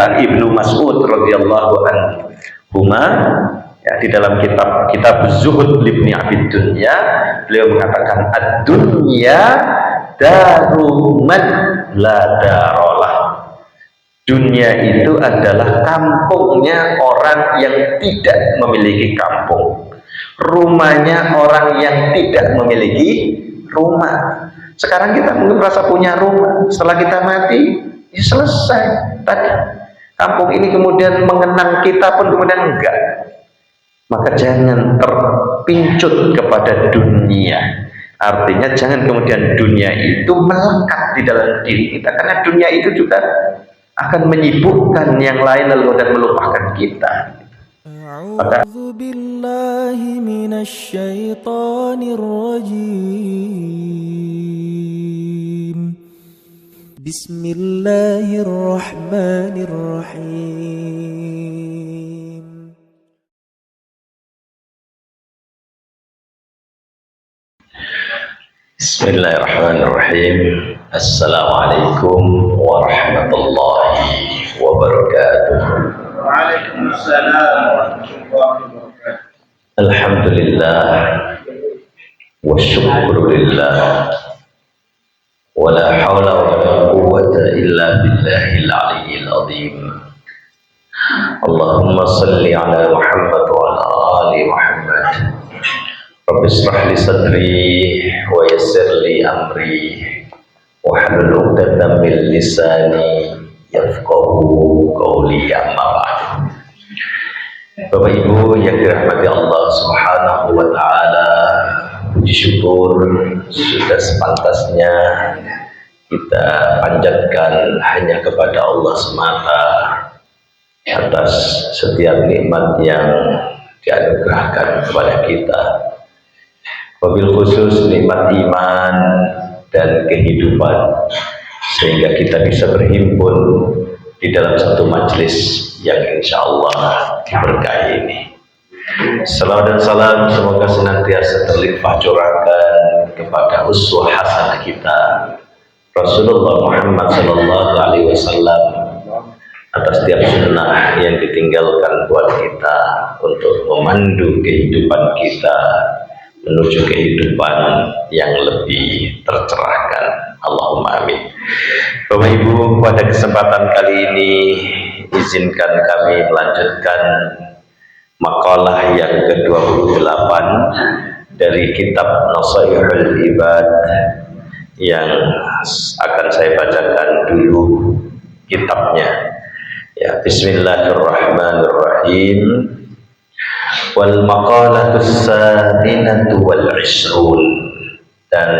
perkataan Ibnu Mas'ud radhiyallahu anhu ya, di dalam kitab Zuhud Ibnu Abid Dunya, beliau mengatakan ad-dunya daruman la darolah. Dunia itu adalah kampungnya orang yang tidak memiliki kampung, rumahnya orang yang tidak memiliki rumah. Sekarang kita mungkin merasa punya rumah, setelah kita mati ya selesai tadi. Kampung ini kemudian mengenang kita pun kemudian enggak. Maka jangan terpincut kepada dunia. Artinya jangan kemudian dunia itu melekat di dalam diri kita, karena dunia itu juga akan menyibukkan yang lain lalu dan melupakan kita. A'udzu billahi minasy syaithanir rajim. Bismillahirrahmanirrahim. Bismillahirrahmanirrahim. Assalamualaikum warahmatullahi wabarakatuh. Waalaikumsalam warahmatullahi wabarakatuh. Alhamdulillah wa syukrulillah wa la hawla wa la quwwata illa billahil aliyyil azim. Allahumma salli ala Muhammad wa ala ali Muhammad. Rabbi ishrah li sadri wa yassir li amri wahlul 'uqdatam min lisani yafqahu qawli, amma ba'du. Bapak Ibu yang dirahmati Allah Subhanahu wa taala, puji syukur sudah sepantasnya kita panjatkan hanya kepada Allah semata atas setiap nikmat yang dianugerahkan kepada kita. Wabil khusus nikmat iman dan kehidupan, sehingga kita bisa berhimpun di dalam satu majelis yang insya Allah diberkahi ini. Salawat dan salam semoga senantiasa terlimpah curahkan kepada uswah hasanah kita Rasulullah Muhammad sallallahu alaihi wasallam, atas setiap sunnah yang ditinggalkan buat kita untuk memandu kehidupan kita menuju kehidupan yang lebih tercerahkan. Allahumma amin. Bapak Ibu, pada kesempatan kali ini izinkan kami melanjutkan makalah yang ke-28 dari kitab Nasaihul Ibad yang akan saya bacakan dulu kitabnya. Ya, bismillahirrahmanirrahim. Wal maqalatus sadinatu wal ishrun, dan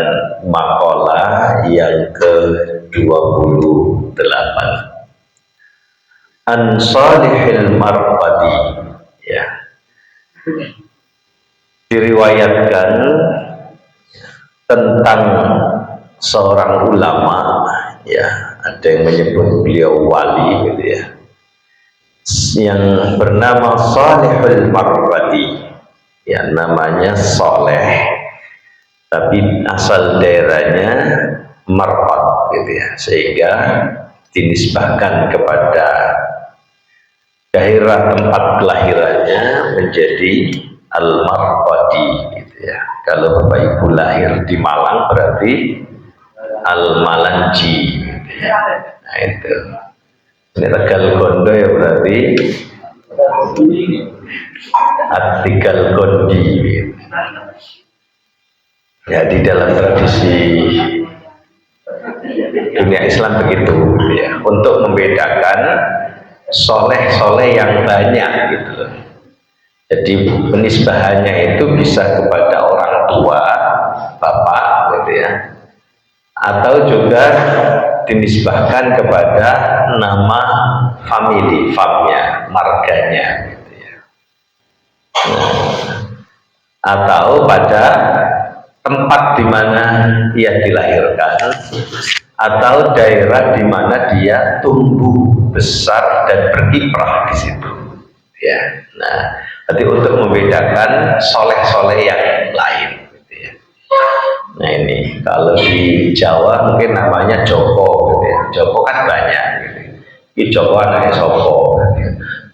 makalah yang ke-28 an Salihil Marqadi, ya, diriwayatkan tentang seorang ulama, ya, ada yang menyebut beliau wali gitu ya, yang bernama Salihul Marqadi, ya, namanya Saleh tapi asal daerahnya Marqad gitu ya, sehingga dinisbahkan kepada daerah tempat kelahirannya menjadi Al-Marqadi gitu ya. Kalau Bapak Ibu lahir di Malang berarti Al-Malanji gitu ya. Nah itu. Ini Tegal Gondo ya berarti Atigal Gondi gitu. Ya, di dalam tradisi dunia Islam begitu gitu ya, untuk membedakan soleh-soleh yang banyak gitu loh. Jadi penisbahannya itu bisa kepada orang tua, bapak gitu ya, atau juga dinisbahkan kepada nama family, famnya, marganya gitu ya. Atau pada tempat di mana ia dilahirkan, atau daerah di mana dia tumbuh besar dan berkiprah di situ. Ya, nah, berarti untuk membedakan soleh-soleh yang lain. Gitu ya. Nah ini kalau di Jawa mungkin namanya Joko, gitu ya. Joko kan banyak. Gitu. Iki Joko anake sapa?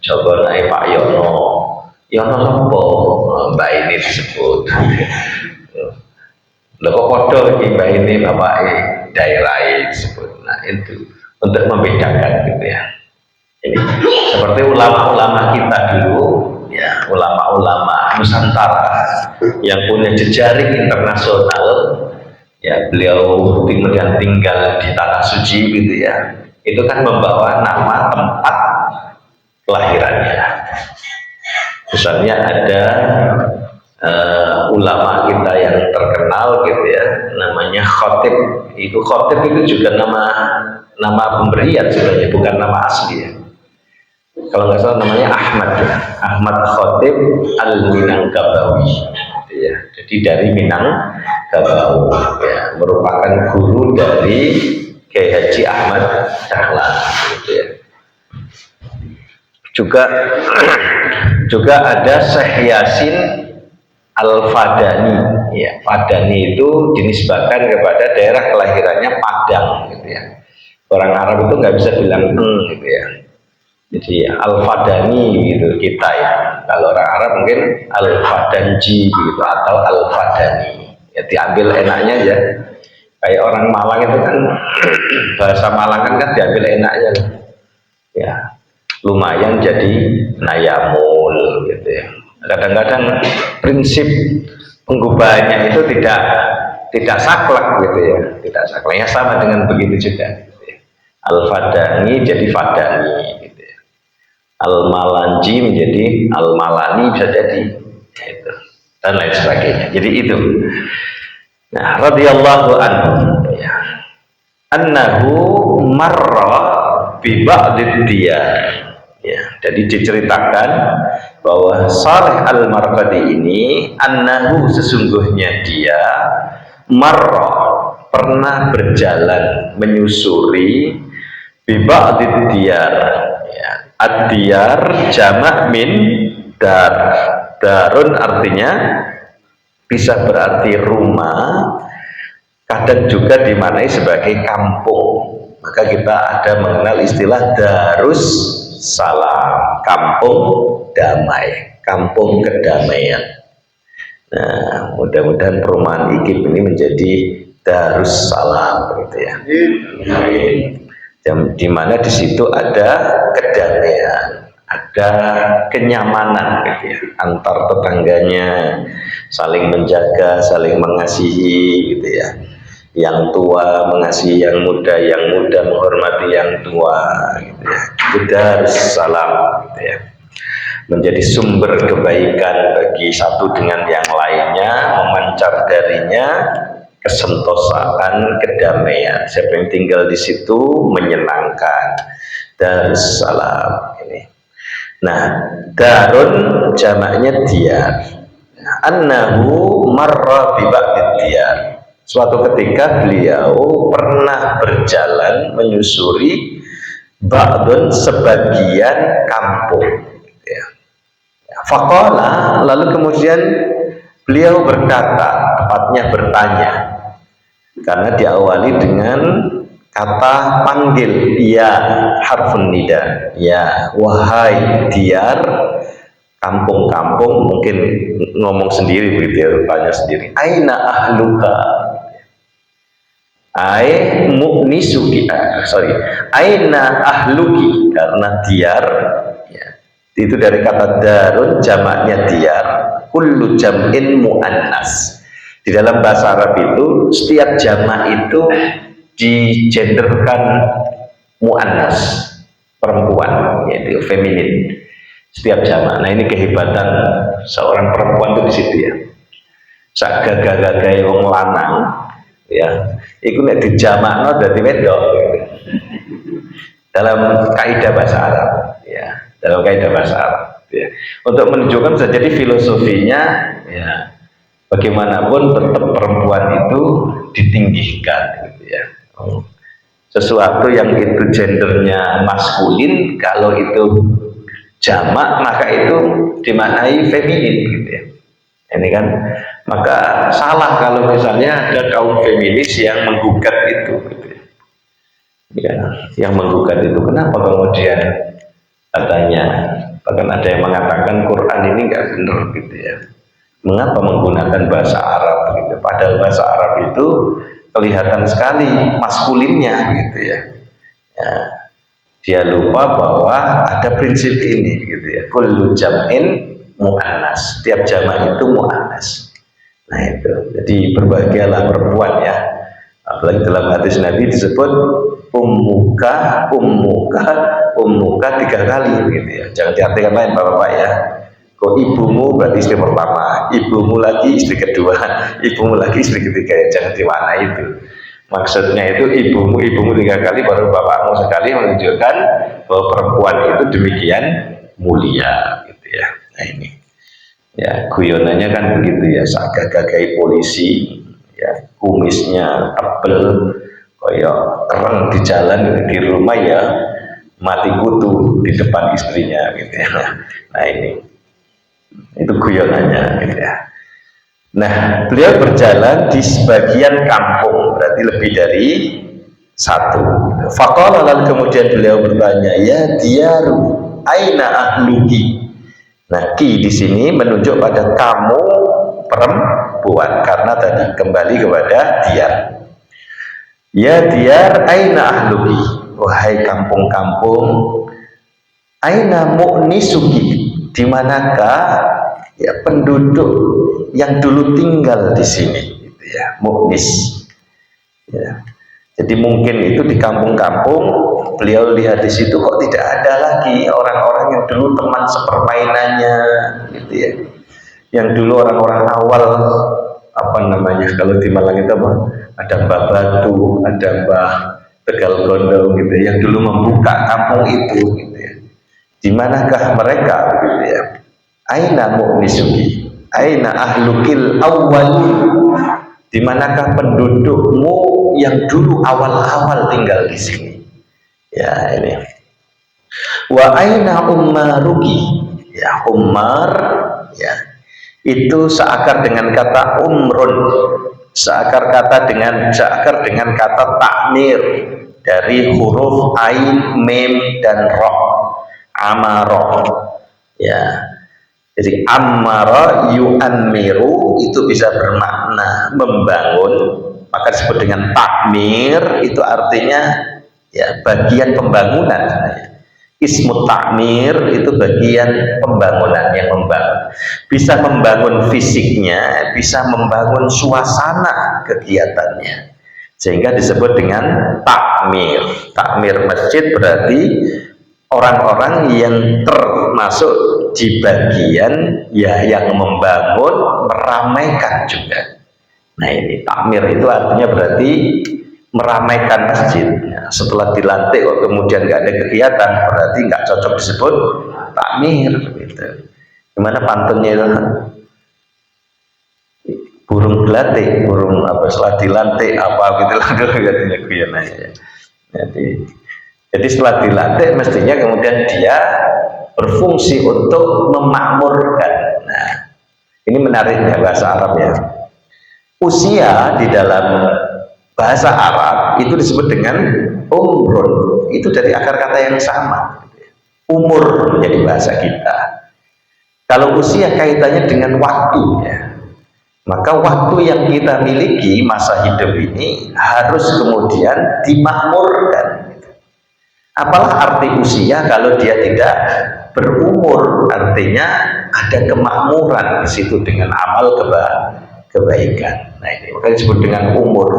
Joko anake Pak Yono. Yono sapa? Mbak ini disebut. Lha kok padha iki Mbak ini bapake daerah disebut. Nah, itu untuk membedakan gitu ya. Ini seperti ulama-ulama kita dulu, ya, ulama-ulama Nusantara yang punya jejaring internasional, ya, beliau kemudian tinggal di tanah suci gitu ya. Itu kan membawa nama tempat kelahirannya. Misalnya ada ulama kita yang terkenal gitu ya, namanya Khotib. Itu Khotib itu juga nama pemberian sebenarnya, bukan nama asli ya. Kalau nggak salah namanya Ahmad ya, Ahmad Khotib Al-Minangkabawi ya. Jadi dari Minangkabau ya, merupakan guru dari Kiai Haji Ahmad Dahlan gitu ya. Juga ada Syekh Yasin Al-Fadani ya. Fadani itu dinisbahkan kepada daerah kelahirannya Padang gitu ya. Orang Arab itu nggak bisa bilang gitu ya. Jadi Al-Fadani gitu kita ya. Kalau orang Arab mungkin Al-Fadanji gitu atau Al-Fadani. Ya diambil enaknya aja. Kayak orang Malang itu kan bahasa Malang kan diambil enaknya. Ya. Lumayan jadi nayamul gitu ya. Kadang-kadang prinsip penggubahannya itu tidak saklek gitu ya. Tidak saklek. Ya sama dengan begitu juga. Gitu ya. Al-Fadani jadi Fadani. Al-Malanji menjadi Al-Malani bisa jadi ya itu. Dan lain sebagainya. Jadi itu. Nah, radhiyallahu anhu ya. Annahu marra bi ba'did diyar. Ya, jadi diceritakan bahwa Saleh Al-Marqadi ini annahu sesungguhnya dia marra pernah berjalan menyusuri bi ba'did diyar. Ya. Ad-diyar jamak min dar. Darun artinya bisa berarti rumah, kadang juga dimaknai sebagai kampung. Maka kita ada mengenal istilah Darus Salam, kampung damai, kampung kedamaian. Nah, mudah-mudahan perumahan IKIP ini menjadi Darus Salam gitu ya. Di mana di situ ada kedamaian, ada kenyamanan gitu ya, antar tetangganya saling menjaga, saling mengasihi gitu ya. Yang tua mengasihi yang muda menghormati yang tua gitu ya. Itu Darussalam gitu ya. Menjadi sumber kebaikan bagi satu dengan yang lainnya, memancar darinya kesentosaan, kedamaian. Siapa yang tinggal di situ menyenangkan. Darussalam ini. Nah, darun jamaknya diyar. Annahu marra bi ba'did diyar. Suatu ketika beliau pernah berjalan menyusuri ba'dun sebagian kampung. Ya. Faqala, lalu kemudian beliau berkata, tepatnya bertanya, karena diawali dengan kata panggil, ya harfun nida, ya wahai diyar, kampung-kampung, mungkin ngomong sendiri begitu ya, tanya sendiri, aina ahluka, aina ahluki, karena diyar ya, itu dari kata darun jamaknya diyar, kullu jam'in mu'annas. Di dalam bahasa Arab itu setiap jamak itu digenderkan mu'annas, perempuan, yaitu feminin, setiap jamak. Nah, ini kehebatan seorang perempuan itu di situ ya. Sak gagah-gagahe wong lanang ya, iku nek dijamakno dadi wedok. Dalam kaidah bahasa Arab ya, dalam kaidah bahasa Arab ya. Untuk menunjukkan bisa jadi filosofinya ya, bagaimanapun tetap perempuan itu ditinggikan gitu ya. Sesuatu yang itu gendernya maskulin, kalau itu jamak maka itu dimaknai feminin gitu ya. Ini kan, maka salah kalau misalnya ada kaum feminis yang menggugat itu gitu ya. Ya, yang menggugat itu kenapa kemudian katanya, bahkan ada yang mengatakan Quran ini nggak benar gitu ya. Mengapa menggunakan bahasa Arab gitu? Padahal bahasa Arab itu kelihatan sekali maskulinnya gitu ya. Ya, dia lupa bahwa ada prinsip ini gitu ya. Kullu jam'in mu'annas. Setiap jamak itu mu'annas. Nah itu. Jadi berbahagialah perempuan ya. Apalagi dalam hadis Nabi disebut ummuka, ummuka, ummuka 3 kali gitu ya. Jangan diartikan lain Bapak-bapak ya. Kok ibumu berarti istri pertama, ibumu lagi istri kedua, ibumu lagi istri ketiga, ya jangan dimakna itu. Maksudnya itu ibumu 3 kali baru bapakmu sekali, menunjukkan bahwa perempuan itu demikian mulia gitu ya. Nah ini ya guyonannya kan begitu ya, gagah-gagahi polisi ya, kumisnya tebel kayak terang di jalan di rumah ya mati kutu di depan istrinya gitu ya. Nah ini itu guyonannya gitu ya. Nah beliau berjalan di sebagian kampung, berarti lebih dari 1. Faqala, lalu kemudian beliau bertanya, ya diyaru aina ahluki. Nah ki di sini menunjuk pada kamu perempuan, karena tadi kembali kepada diyar. Ya diyar aina ahluki, wahai kampung-kampung, aina mu'nisuki, di manakah ya penduduk yang dulu tinggal di sini gitu ya, mu'nis ya. Jadi mungkin itu di kampung-kampung beliau lihat di situ kok tidak ada lagi orang-orang yang dulu teman sepermainannya gitu ya, yang dulu orang-orang awal apa namanya kalau di Malang itu apa, ada Mbah Batu, ada Mbah Tegal Gondong gitu ya, yang dulu membuka kampung itu gitu ya. Di manakah mereka gitu ya? Aina mu'nisuki, aina ahlukil awwal, di manakah pendudukmu yang dulu awal-awal tinggal di sini? Ya ini. Wa aina ummaruki, ya ummar ya. Itu seakar dengan kata umrun, seakar dengan kata takmir dari huruf ain, mim dan roh. Amaro ya, jadi amaro yu'ammiru itu bisa bermakna membangun, maka disebut dengan takmir. Itu artinya ya bagian pembangunan. Ismu takmir itu bagian pembangunan, yang membangun, bisa membangun fisiknya, bisa membangun suasana kegiatannya, sehingga disebut dengan takmir. Takmir masjid berarti orang-orang yang termasuk di bagian ya yang membangun, meramaikan juga. Nah ini takmir itu artinya berarti meramaikan masjid. Nah, setelah dilantik kok kemudian nggak ada kegiatan, berarti nggak cocok disebut takmir gitu. Gimana pantunnya itu? Burung gelatik, burung apa setelah dilantik apa gitu lah katanya guyonannya. Jadi setelah dilantik mestinya kemudian dia berfungsi untuk memakmurkan. Nah, ini menariknya bahasa Arab ya. Usia di dalam bahasa Arab itu disebut dengan umrun. Itu dari akar kata yang sama. Umur menjadi bahasa kita. Kalau usia kaitannya dengan waktu ya, maka waktu yang kita miliki masa hidup ini harus kemudian dimakmurkan. Apalah arti usia kalau dia tidak berumur? Artinya ada kemakmuran di situ dengan amal kebaikan. Nah ini makanya disebut dengan umur.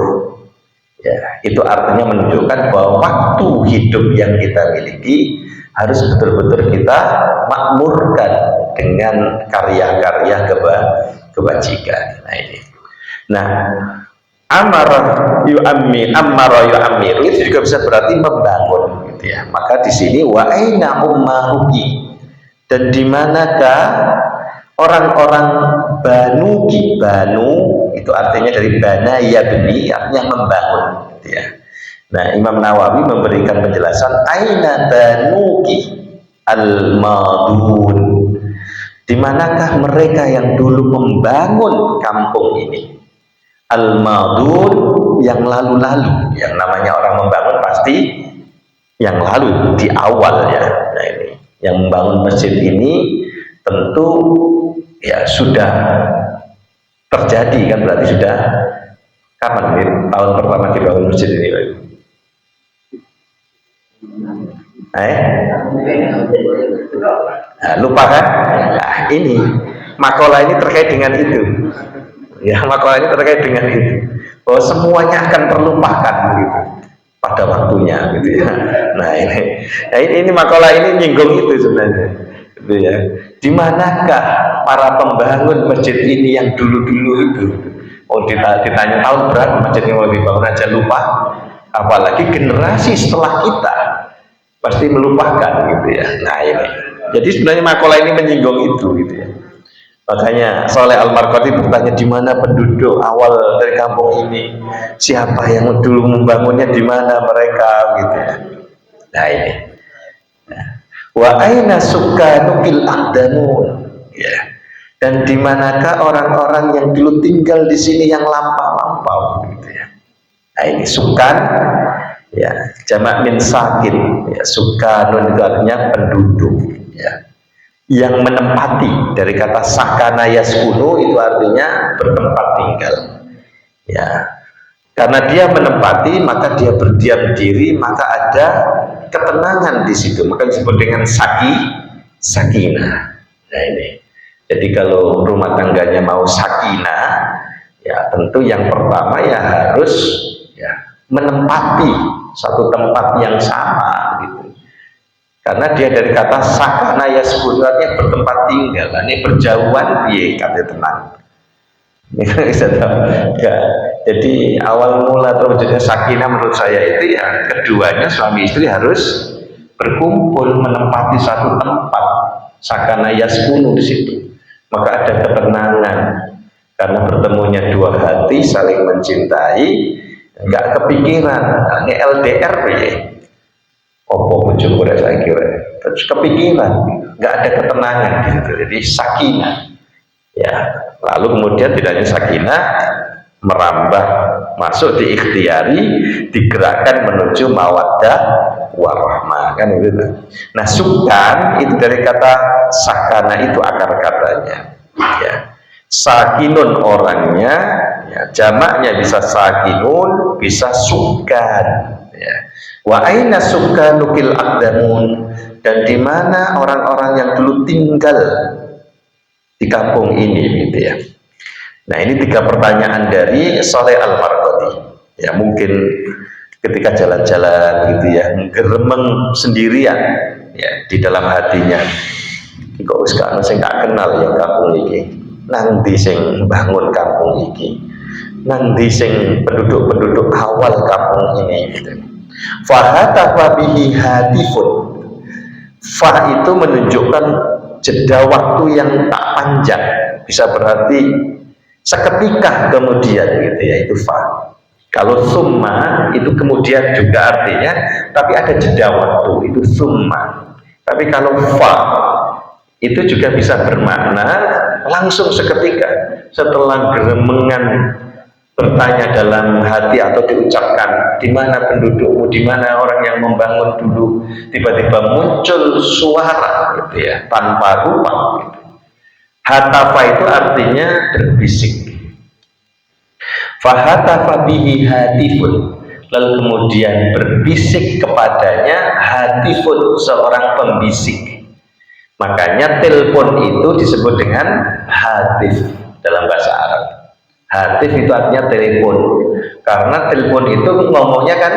Ya, itu artinya menunjukkan bahwa waktu hidup yang kita miliki harus betul-betul kita makmurkan dengan karya-karya kebajikan. Nah ini. Nah, amara yu'ammiru itu juga bisa berarti membangun gitu ya. Maka di sini wa aina ummaruki, dan di manakah orang-orang banuki. Banu itu artinya dari bana yabni, artinya membangun gitu ya. Nah Imam Nawawi memberikan penjelasan aina banuki al-madun, di manakah mereka yang dulu membangun kampung ini. al-madun, yang lalu-lalu. Yang namanya orang membangun pasti yang lalu, di awal ya. Nah ini, yang membangun masjid ini tentu ya sudah terjadi kan, berarti sudah kapan nih, tahun pertama dibangun masjid ini? Nah, lupa kan? Nah, ini makalah ini terkait dengan itu. Ya, makalah ini terkait dengan itu. Bahwa semuanya akan terlupakan gitu pada waktunya gitu ya. Nah, ini makalah ini nyinggung itu sebenarnya. Gitu ya. Di manakah para pembangun masjid ini yang dulu-dulu itu? Oh, ditanya tahun berapa masjid ini mau dibangun aja lupa. Apalagi generasi setelah kita pasti melupakan gitu ya. Nah ini, jadi sebenarnya makalah ini menyinggung itu gitu ya. Makanya Saleh Al-Marqati bertanya, di mana penduduk awal dari kampung ini, siapa yang dulu membangunnya, di mana mereka gitu ya. Nah ini, wa aina sukanukil aqdamun, ya. Dan di manakah orang-orang yang dulu tinggal di sini yang lampau-lampau gitu ya. Nah ini sukan ya, jamak min sakin ya, sukanun itu artinya penduduk ya, yang menempati. Dari kata sakana yaskunu itu artinya bertempat tinggal ya, karena dia menempati maka dia berdiam diri, maka ada ketenangan di situ, maka disebut dengan sakinah. Nah ini, jadi kalau rumah tangganya mau sakinah ya, tentu yang pertama ya harus ya menempati satu tempat yang sama gitu, karena dia dari kata sakana ya sebenarnya bertempat tinggal. Ini berjauhan piye kata tenang ya. Jadi awal mula terwujudnya sakinah menurut saya itu ya, keduanya suami istri harus berkumpul menempati satu tempat, sakana yaskunu di situ, maka ada ketenangan karena bertemunya dua hati saling mencintai. Nggak kepikiran, ini LDR ya, opo bojoku saya kira, terus kepikiran, nggak ada ketenangan gitu. Jadi sakinah ya, lalu kemudian tidak hanya sakinah, merambah masuk di ikhtiari, digerakkan menuju mawaddah warahmah kan gitu. Nah sukan itu dari kata sakana, itu akar katanya ya. Sakinun orangnya ya, jamaknya bisa sakinun, bisa sukan ya. Wa aina sukanukil aqdamun, dan di mana orang-orang yang dulu tinggal di kampung ini gitu ya. Nah ini 3 pertanyaan dari Saleh Al-Marqati ya, mungkin ketika jalan-jalan gitu ya, geremeng sendirian ya di dalam hatinya, kok sekarang saya nggak kenal ya kampung ini, nanti sing bangun kampung ini, nanti sing penduduk-penduduk awal kampung ini gitu. Fahatafa bihi hatifun, fa itu menunjukkan jeda waktu yang tak panjang, bisa berarti seketika kemudian gitu ya, itu fa. Kalau summa itu kemudian juga artinya, tapi ada jeda waktu, itu summa. Tapi kalau fa itu juga bisa bermakna langsung seketika, setelah geremengan bertanya dalam hati atau diucapkan, di mana pendudukmu, di mana orang yang membangun dulu, tiba-tiba muncul suara gitu ya, tanpa rupa gitu. Hatafa itu artinya berbisik. Fahatafa bihi hatifun, lalu kemudian berbisik kepadanya hatifun, seorang pembisik. Makanya telepon itu disebut dengan hatif dalam bahasa Arab. Hatif itu artinya telepon, karena telepon itu ngomongnya kan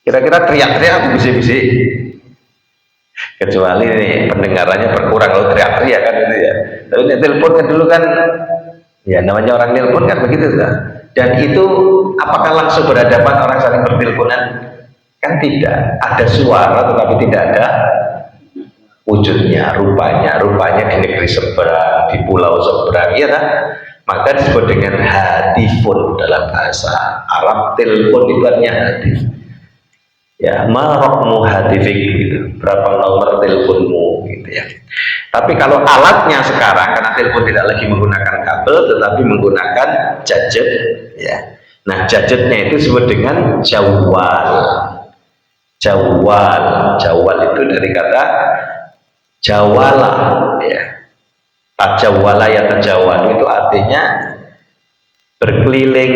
kira-kira teriak-teriak atau bisik-bisik, kecuali nih pendengarannya berkurang kalau teriak-teriak kan itu ya. Tapi telepon kan dulu kan ya, namanya orang telepon kan begitu kan. Dan itu apakah langsung berhadapan orang saling berteleponan? Kan tidak, ada suara tetapi tidak ada wujudnya, rupanya di negeri seberang, di pulau seberang, ya kan? Maka disebut dengan hatifun dalam bahasa Arab. Telepon itu artinya hatif. Ya, marokmu hatifik gitu, berapa nomor teleponmu gitu ya. Tapi kalau alatnya sekarang, karena telepon tidak lagi menggunakan kabel tetapi menggunakan gadget ya. Nah, gadgetnya itu disebut dengan jawal. Jawal itu dari kata jawala ya. Tajawala ya tajawal itu artinya berkeliling,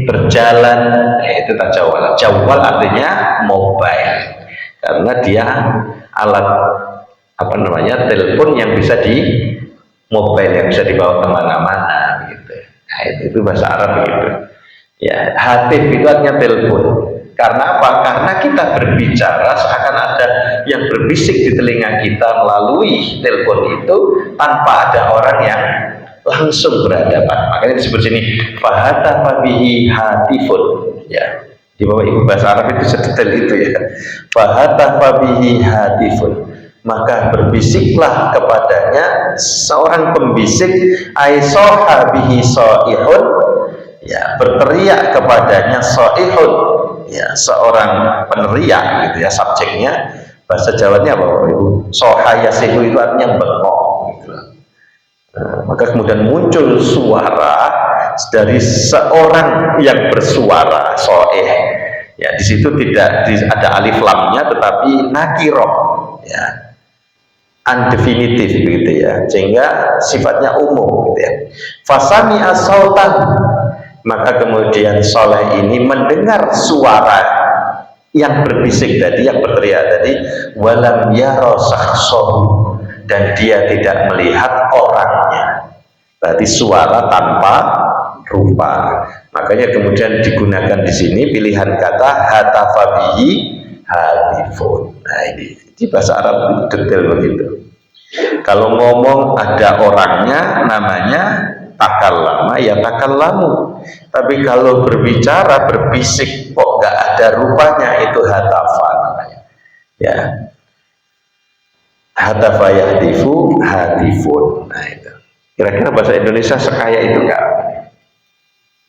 berjalan, itu tajawal. Jawal artinya mobile, karena dia alat telepon yang bisa di mobile, yang bisa dibawa kemana-mana gitu. Nah, itu bahasa Arab gitu. Ya, hatif itu artinya telepon. Karena apa? Karena kita berbicara seakan ada yang berbisik di telinga kita melalui telepon itu tanpa ada orang yang langsung berhadapan. Makanya disebut sini fahata bihi hatifun ya. Di bawah ibu bahasa Arab itu sedetail itu ya. Fahata bihi hatifun, maka berbisiklah kepadanya seorang pembisik, aisoha bihi soihun ya, berteriak kepadanya soihun ya, seorang peneriak gitu ya. Subjeknya bahasa Jawanya apa Ibu? Soha yasihu itu artinya bengok gitu. Nah, maka kemudian muncul suara dari seorang yang bersuara soeh ya. Di situ tidak ada alif lamnya tetapi nakiroh ya, undefinitif begitu ya, sehingga sifatnya umum gitu ya. Fasami as-sautan, maka kemudian soleh ini mendengar suara yang berbisik tadi, yang berteriak tadi, walam yaro sakhsohu, dan dia tidak melihat orangnya. Berarti suara tanpa rupa. Makanya kemudian digunakan di sini pilihan kata hatafabihi hatifun. Nah, ini di bahasa Arab itu detail begitu. Kalau ngomong ada orangnya namanya takallama ya takallamu. Tapi kalau berbicara berbisik kok nggak ada rupanya itu hatafa namanya. Ya. Hatafa yahtifu hatifun. Nah itu. Kira-kira bahasa Indonesia sekaya itu enggak?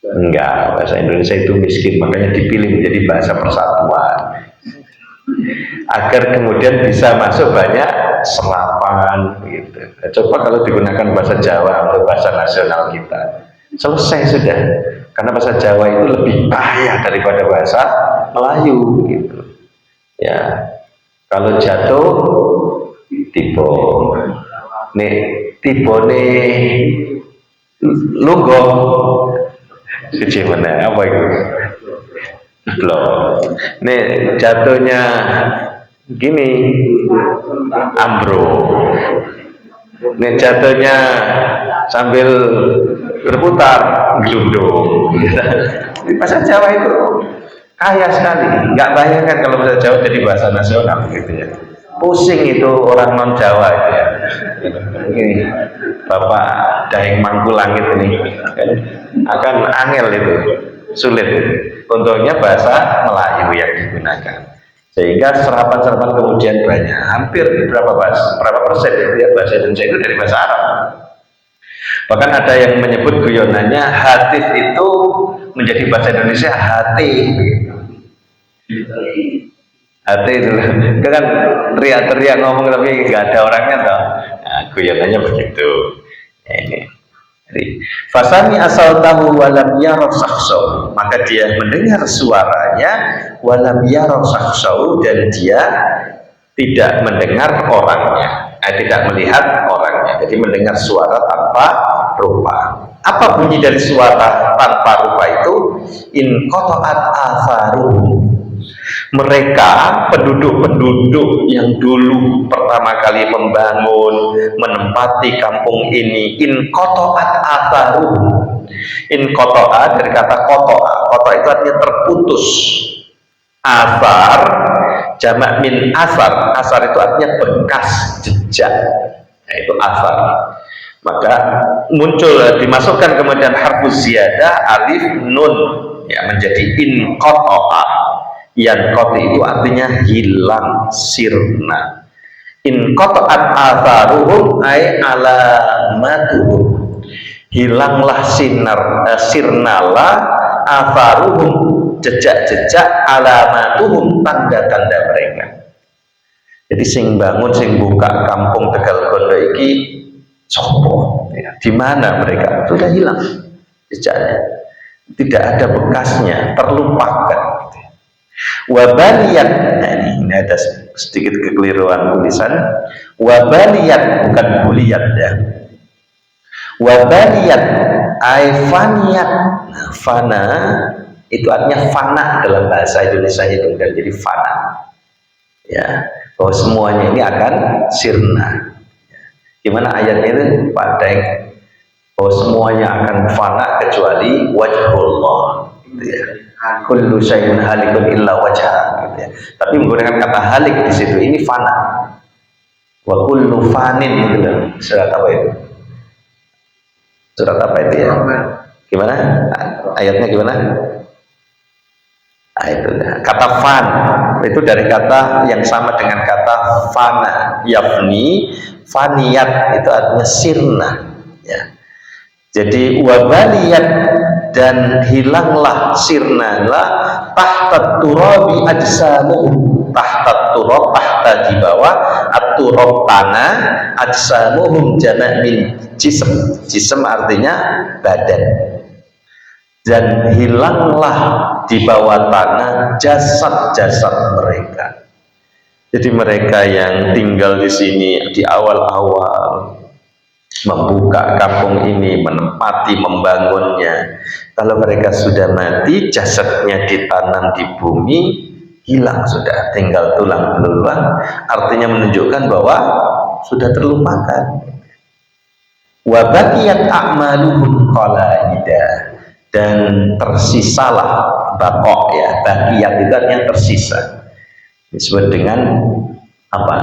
Enggak, bahasa Indonesia itu miskin, makanya dipilih menjadi bahasa persatuan. Agar kemudian bisa masuk banyak serapan gitu. Coba kalau digunakan bahasa Jawa atau bahasa nasional kita, selesai sudah. Karena bahasa Jawa itu lebih kaya daripada bahasa Melayu gitu. Ya. Kalau jatuh tiba lungguh gimana apa itu blok nih jatuhnya gini ambro, nih jatuhnya sambil berputar gelundung. Bahasa Jawa itu kaya sekali, nggak bayangkan kalau bahasa Jawa jadi bahasa nasional gitu ya. Pusing itu orang non Jawa itu ya. Ini Bapak Daeng Mangku Langit ini akan angel itu, sulit. Untungnya bahasa Melayu yang digunakan, sehingga serapan-serapan kemudian banyak. Hampir berapa persen ya bahasa Indonesia itu dari bahasa Arab. Bahkan ada yang menyebut guyonannya hatif itu menjadi bahasa Indonesia hati. Hati itu kan teriak-teriak ngomong tapi nggak ada orangnya toh. Nah, guyonannya begitu. Ya, ini. Jadi fasami asal tahu walam yaro sakhsau, maka dia mendengar suaranya walam yaro sakhsau, dan dia tidak mendengar orangnya, tidak melihat orangnya. Jadi mendengar suara tanpa rupa. Apa bunyi dari suara tanpa rupa itu? In qata'at atharuhum, mereka penduduk-penduduk yang dulu pertama kali membangun, menempati kampung ini, in qata'at atharuhum. In qata'a dari kata qata'a. Qata'a itu artinya terputus. Athar jamak min asar. Asar itu artinya bekas, jejak. Nah, itu asar. Maka muncul, dimasukkan kemudian harfuz ziyadah alif nun ya, menjadi in qata'a. Yang qati itu artinya hilang, sirna. In qata'at atharuhum ay alamatuhum, hilanglah sirnalah atharuhum, jejak-jejak, alamatuhum, tanda-tanda mereka. Jadi sing bangun, sing buka kampung Tegal Gondo iki sopo, ya. Di mana mereka? Sudah hilang jejaknya, tidak ada bekasnya, terlupakan. Wabaliyat, nah ini ada sedikit kekeliruan tulisan. Wabaliyat bukan buliyat ya. Wabaliyat aifaniyat, nah, fana itu artinya fana dalam bahasa Indonesia itu kan, jadi fana ya, bahwa semuanya ini akan sirna. Gimana ayatnya itu Pak Deng, bahwa semuanya akan fana kecuali wajhullah gitu ya. Kullu syai'in halikun illa wajhah gitu ya. Tapi menggunakan kata halik di situ, ini fana. Wa kullu fanin gitu loh. Surat apa itu? Surat apa itu ya? Gimana? Ayatnya gimana? Nah, itu kata fan itu dari kata yang sama dengan kata fana, yafni, faniyat itu artinya sirna ya. Jadi wabaliyat, dan hilanglah, sirnalah, tahta turabi ajsamuhum, tahta turab, tahta di bawah, at-turab tanah, ajsamuhum jama' min jism, jism artinya badan, dan hilanglah di bawah tanah jasad-jasad mereka. Jadi mereka yang tinggal di sini di awal-awal membuka kampung ini, menempati, membangunnya, kalau mereka sudah mati, jasadnya ditanam di bumi, hilang sudah, tinggal tulang belulang, artinya menunjukkan bahwa sudah terlupakan. Wa baqiyat a'maluhum qalaidah, dan tersisalah bakok ya, baqiyat itu artinya tersisa, disebut dengan apa?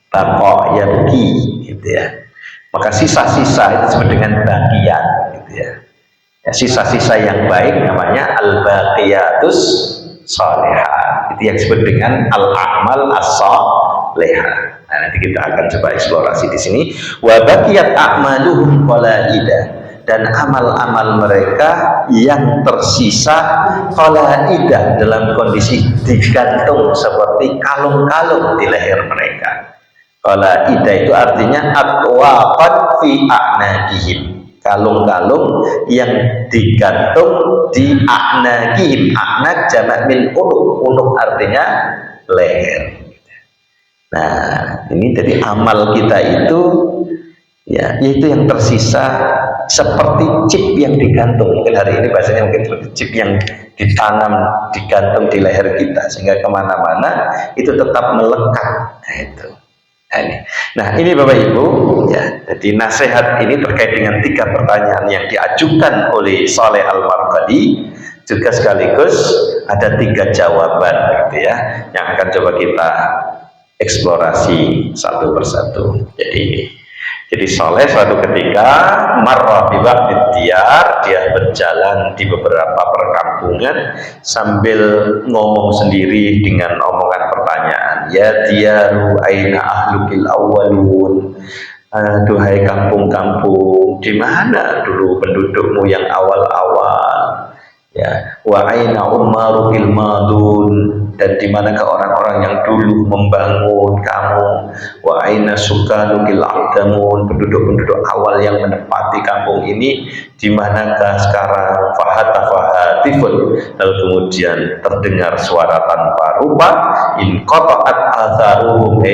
Bakok yabki gitu ya. Maka sisa-sisa itu disebut dengan baqiat gitu ya. Sisa-sisa yang baik namanya al-baqiyatus sholihah. Itu yang disebut dengan al-a'mal as-sholihah. Nah, nanti kita akan coba eksplorasi di sini. Wa baqiyat a'maluhum qalaidah, dan amal-amal mereka yang tersisa qalaidah, dalam kondisi digantung seperti kalung-kalung di leher mereka. Qalaidah itu artinya atwaqat fi a'naqihim, kalung-kalung yang digantung di a'naqihim. A'naq jamak min unuq, unuq artinya leher. Nah, ini jadi amal kita itu ya, yaitu yang tersisa seperti chip yang digantung. Mungkin hari ini bahasanya mungkin seperti chip yang ditanam, digantung di leher kita, sehingga kemana-mana itu tetap melekat. Nah, itu. Nah ini Bapak Ibu ya, jadi nasihat ini terkait dengan 3 pertanyaan yang diajukan oleh Saleh Al-Marqadi, juga sekaligus ada 3 jawaban gitu ya, yang akan coba kita eksplorasi satu persatu. Jadi Saleh suatu ketika marra bi waqti diyar, dia berjalan di beberapa perkampungan sambil ngomong sendiri dengan omongan pertanyaan, ya diyaru aina ahlukil awwalun, duhai kampung-kampung, di mana dulu pendudukmu yang awal-awal ya, wa aina umarukil madun, dan di manakah orang-orang yang dulu membangun kamu, wa aina sukanukil aqdamun, penduduk-penduduk awal yang menempati kampung ini di manakah sekarang. Fahatafahatifun, lalu kemudian terdengar suara tanpa rupa, in qata'at atharuhum,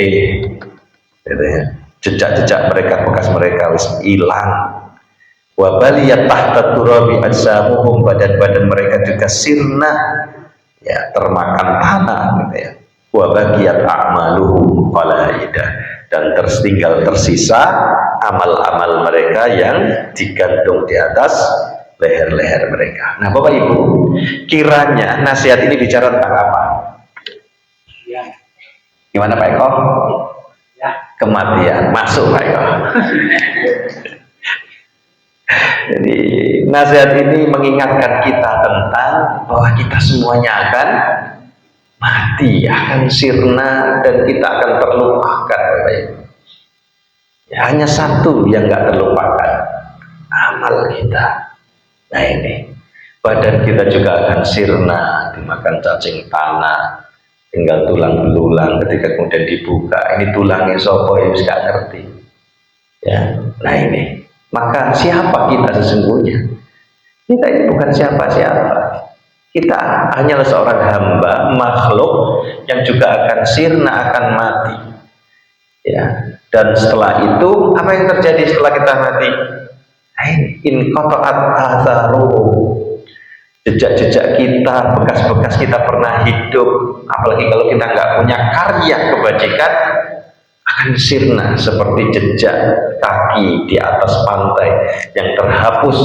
jejak-jejak mereka, bekas mereka wis hilang. Wa baliyat tahta turabi ajsamuhum, badan-badan mereka juga sirna ya, termakan tanah gitu ya. Wa baqiyat a'maluhum qalaidah, dan tertinggal tersisa amal-amal mereka yang digantung di atas leher-leher mereka. Nah Bapak Ibu, kiranya nasihat ini bicara tentang apa? Ya. Gimana Pak Eko? Ya. Kematian. Masuk Pak Eko. Jadi nasihat ini mengingatkan kita tentang bahwa kita semuanya akan mati, akan sirna, dan kita akan terlupakan. Ya, hanya satu yang nggak terlupakan, amal kita. Nah ini, badan kita juga akan sirna, dimakan cacing tanah, tinggal tulang belulang. Ketika kemudian dibuka, ini tulangnya sopo ya nggak ngerti ya. Nah ini, maka siapa kita sesungguhnya? Kita ini bukan siapa-siapa, kita hanyalah seorang hamba, makhluk yang juga akan sirna, akan mati ya. Dan setelah itu apa yang terjadi setelah kita mati? In qata'at atharu, jejak-jejak kita, bekas-bekas kita pernah hidup, apalagi kalau kita nggak punya karya kebajikan, akan sirna seperti jejak kaki di atas pantai yang terhapus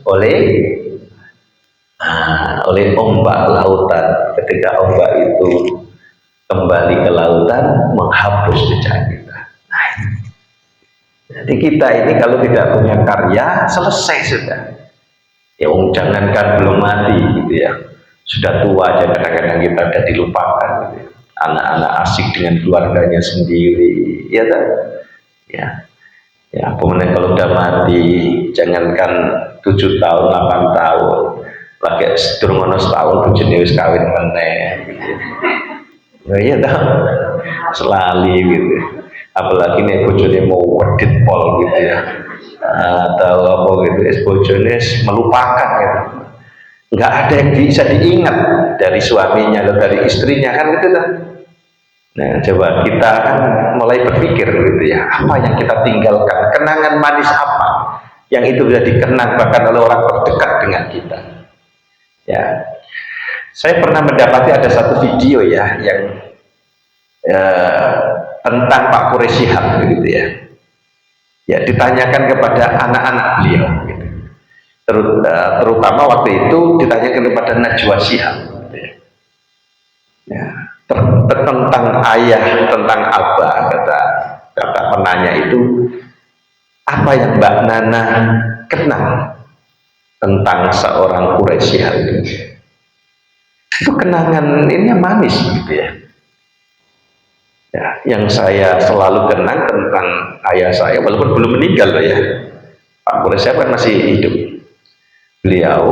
oleh ombak lautan. Ketika ombak itu kembali ke lautan, menghapus jejak kita. Nah, jadi kita ini kalau tidak punya karya, selesai sudah. Ya jangankan belum mati gitu ya, sudah tua aja kadang-kadang kita sudah dilupakan gitu ya. Anak-anak asik dengan keluarganya sendiri ya kan ya. Ya pemenang kalau udah mati, jangankan 7 tahun 8 tahun lagi sedurung ono setahun bojone wis kawin meneh gitu. Ya iya dah, selali gitu. Apalagi nih bojone mau wedit pol gitu ya, atau apa gitu, bojone melupakan gitu, nggak ada yang bisa diingat dari suaminya atau dari istrinya kan gitu kan. Nah coba kita kan mulai berpikir gitu ya, apa yang kita tinggalkan, kenangan manis apa yang itu bisa dikenang bahkan oleh orang terdekat dengan kita ya. Saya pernah mendapati ada satu video ya yang tentang Pak Quraish Shihab gitu ya. Ya ditanyakan kepada anak-anak beliau gitu. Terutama waktu itu ditanyakan kepada Najwa Shihab gitu ya. Ya, tentang ayah, tentang abah, kata penanya itu, apa yang Mbak Nana kenal tentang seorang Quraish Shihab itu kenangan ini yang manis gitu ya. Ya, yang saya selalu kenang tentang ayah saya, walaupun belum meninggal loh ya, Pak Quraish Shihab kan masih hidup. Beliau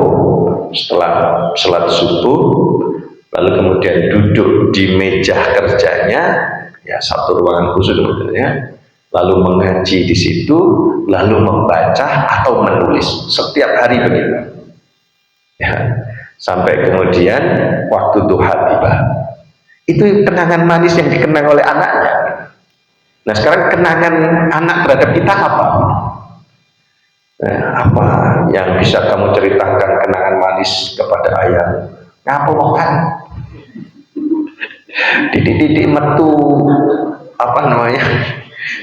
setelah sholat subuh, lalu kemudian duduk di meja kerjanya, ya satu ruangan khusus sebetulnya, lalu mengaji di situ, lalu membaca atau menulis setiap hari begitu. Ya, sampai kemudian waktu duha tiba. Itu kenangan manis yang dikenang oleh anaknya. Nah sekarang kenangan anak terhadap kita apa? Nah, apa yang bisa kamu ceritakan kenangan manis kepada ayah? Ngapulokan, didik metu apa namanya,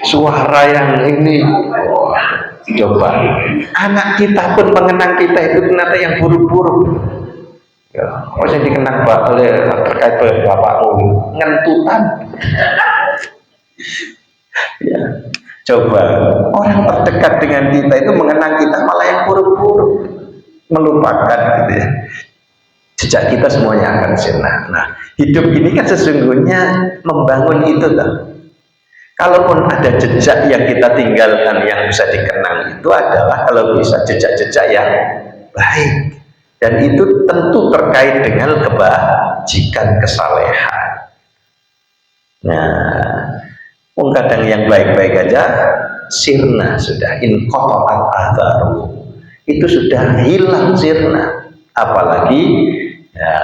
suara yang ini. Oh, coba anak kita pun mengenang kita itu ternyata yang buruk-buruk. Ya, apa yang dikenang oleh terkait dengan bapakmu, ngentutan. Ya, coba orang terdekat dengan kita itu mengenang kita malah yang buruk-buruk, melupakan gitu ya. Jejak kita semuanya akan sirna. Nah, hidup ini kan sesungguhnya membangun itu loh. Kalaupun ada jejak yang kita tinggalkan yang bisa dikenang, itu adalah kalau bisa jejak-jejak yang baik. Dan itu tentu terkait dengan kebajikan, kesalehan. Nah, kadang yang baik-baik aja sirna sudah, in qata'at atharu, itu sudah hilang sirna. Apalagi ya,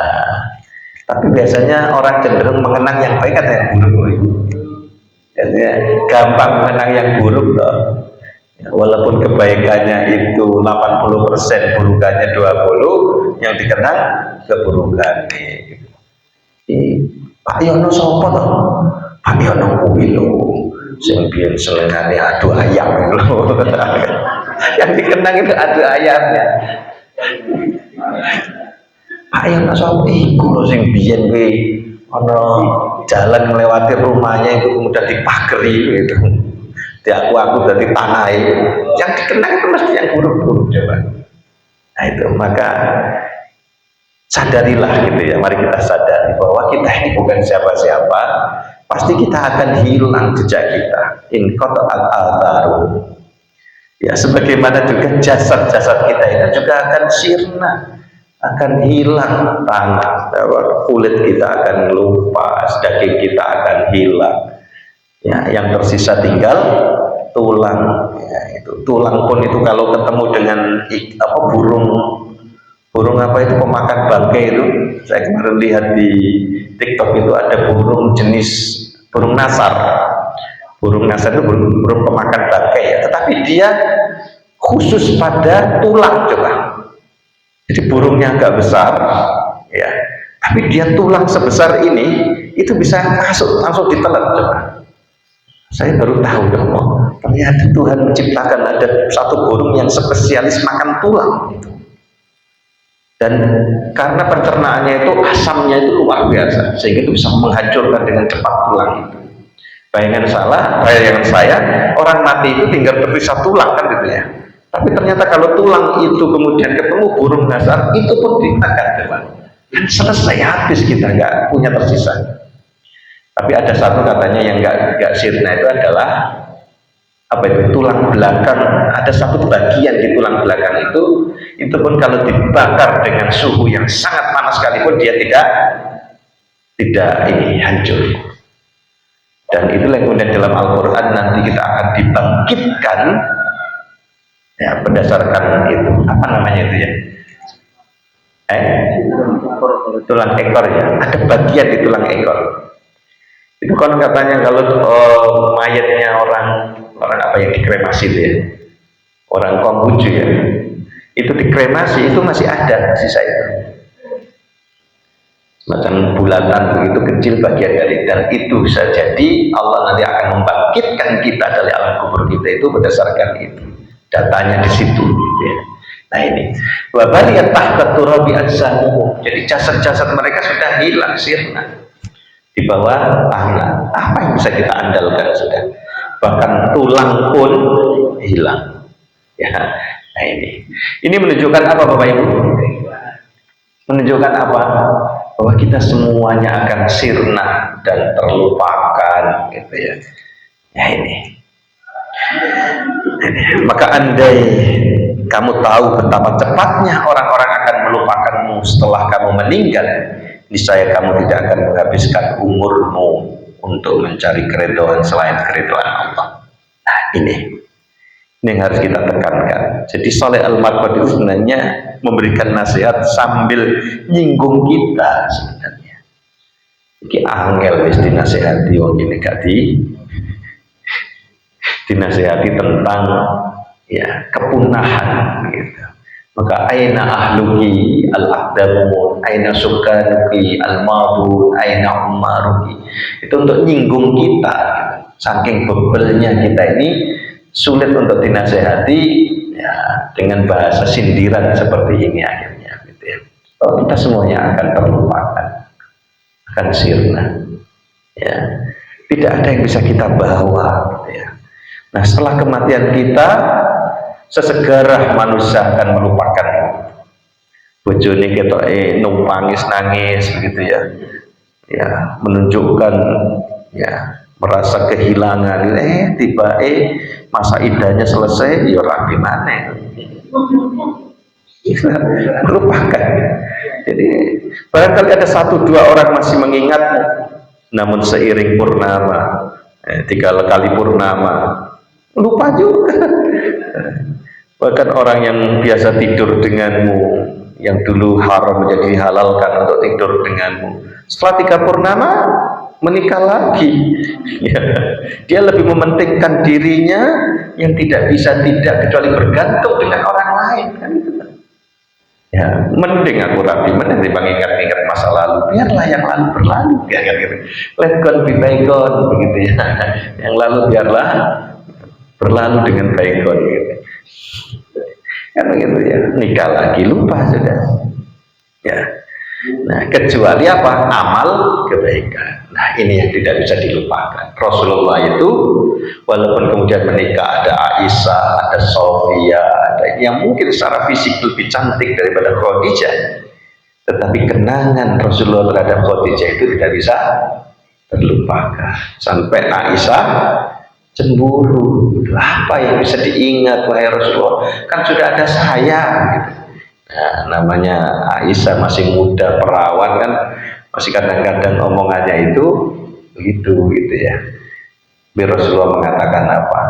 tapi biasanya orang cenderung mengenang yang baik atau yang buruk. Jadi gampang mengenang yang buruk loh. Ya, walaupun kebaikannya itu 80%, burukannya 20%, yang dikenang keburukan. Pak Yono sapa to? Pak Yono kuwi lho, sing biyen senengane adu ayam lho. Yang dikenang itu adu ayamnya. Pak Yono sapa iku lho sing biyen kuwi ana jalan melewati rumahnya itu kemudian dipageri gitu. Aku dari tanah itu. Yang dikenang itu mesti yang buruk-buruk coba. Nah itu, maka sadarilah gitu ya, mari kita sadari bahwa kita ini bukan siapa-siapa, pasti kita akan hilang jejak kita. In qata'at atharu. Ya sebagaimana juga jasad-jasad kita itu juga akan sirna. akan hilang tanah, kulit kita akan lupa, daging kita akan hilang. Ya, yang tersisa tinggal tulang. Ya, itu tulang pun itu kalau ketemu dengan burung apa itu pemakan bangkai itu, saya kemarin lihat di TikTok itu ada burung jenis burung nasar. Burung nasar itu burung pemakan bangkai ya, tetapi dia khusus pada tulang coba. Jadi burungnya agak besar, ya, tapi dia tulang sebesar ini itu bisa masuk langsung ditelan coba. Saya baru tahu dong, ternyata Tuhan menciptakan ada satu burung yang spesialis makan tulang gitu. Dan karena pencernaannya itu asamnya itu luar biasa, sehingga itu bisa menghancurkan dengan cepat tulang itu. Bayangan saya, orang mati itu tinggal tersisa tulang kan gitu ya. Tapi ternyata kalau tulang itu kemudian ketemu burung nasar, itu pun dimakan teman. Dan selesai habis kita nggak punya tersisa. Tapi ada satu katanya yang nggak sirna itu adalah apa itu tulang belakang. Ada satu bagian di tulang belakang itu pun kalau dibakar dengan suhu yang sangat panas sekalipun dia tidak hancur. Dan itulah yang kemudian dalam Al-Quran nanti kita akan dibangkitkan ya berdasarkan itu apa namanya itu ya tulang ekor ya, ada bagian di tulang ekor itu kan katanya kalau mayatnya orang apa yang dikremasi itu ya, orang Konghucu ya, itu dikremasi itu masih ada sisa itu macam bulatan begitu kecil bagian dari, dan itu bisa jadi Allah nanti akan membangkitkan kita dari alam kubur kita itu berdasarkan itu, datanya di situ ya. Nah ini wabaliyat tahta turabi ajsamuhum, jadi jasad-jasad mereka sudah hilang sirna di bawah tanah. Apa yang bisa kita andalkan sudah, bahkan tulang pun hilang ya. Nah ini menunjukkan apa Bapak Ibu? Menunjukkan apa? Bahwa kita semuanya akan sirna dan terlupakan gitu ya. Ya ini. Maka andai kamu tahu betapa cepatnya orang-orang akan melupakanmu setelah kamu meninggal, niscaya kamu tidak akan menghabiskan umurmu untuk mencari keridhaan selain keridhaan Allah. Nah ini yang harus kita tekankan. Jadi Saleh Al-Marqad itu sebenarnya memberikan nasihat sambil nyinggung kita sebenarnya. Jadi angel wis dinasihati wong ini gak dinasihati tentang ya kepunahan gitu. Maka aina ahluki al-aqdamun, aina sukanuki al-madun, aina ummaruki. Itu untuk nyinggung kita gitu. Saking bebelnya kita ini sulit untuk dinasehati ya, dengan bahasa sindiran seperti ini akhirnya gitu ya. Oh, kita semuanya akan terlupakan, akan sirna ya. Tidak ada yang bisa kita bawa gitu ya. Nah setelah kematian kita, sesegarah manusia akan melupakan bojone ketok numpangis nangis begitu ya. Ya, menunjukkan ya merasa kehilangan, tiba masa idahnya selesai, ya rapi mana melupakan. Jadi barangkali ada 1-2 orang masih mengingatmu, namun seiring purnama 3 kali purnama lupa juga. Bahkan orang yang biasa tidur denganmu, yang dulu haram menjadi dihalalkan untuk tidur denganmu, setelah 3 purnama menikah lagi ya. Dia lebih mementingkan dirinya yang tidak bisa kecuali bergantung dengan orang lain kan itu kan ya. Mending aku rapi mending ingat-ingat masa lalu, biarlah yang lalu berlalu ya, gitu. Let go be bygone begitu ya. Yang lalu biarlah berlalu dengan bygone gitu kan begitu ya. Nikah lagi lupa sudah ya. Nah kecuali apa? Amal kebaikan. Nah ini yang tidak bisa dilupakan. Rasulullah itu walaupun kemudian menikah ada Aisyah, ada Sofia, ada yang mungkin secara fisik lebih cantik daripada Khadijah, tetapi kenangan Rasulullah terhadap Khadijah itu tidak bisa terlupakan. Sampai Aisyah cemburu. Apa yang bisa diingat wahai Rasulullah? Kan sudah ada saya gitu. Nah, namanya Aisyah masih muda perawan kan, masih kadang-kadang omongannya itu begitu gitu ya. Biar Rasulullah mengatakan apa?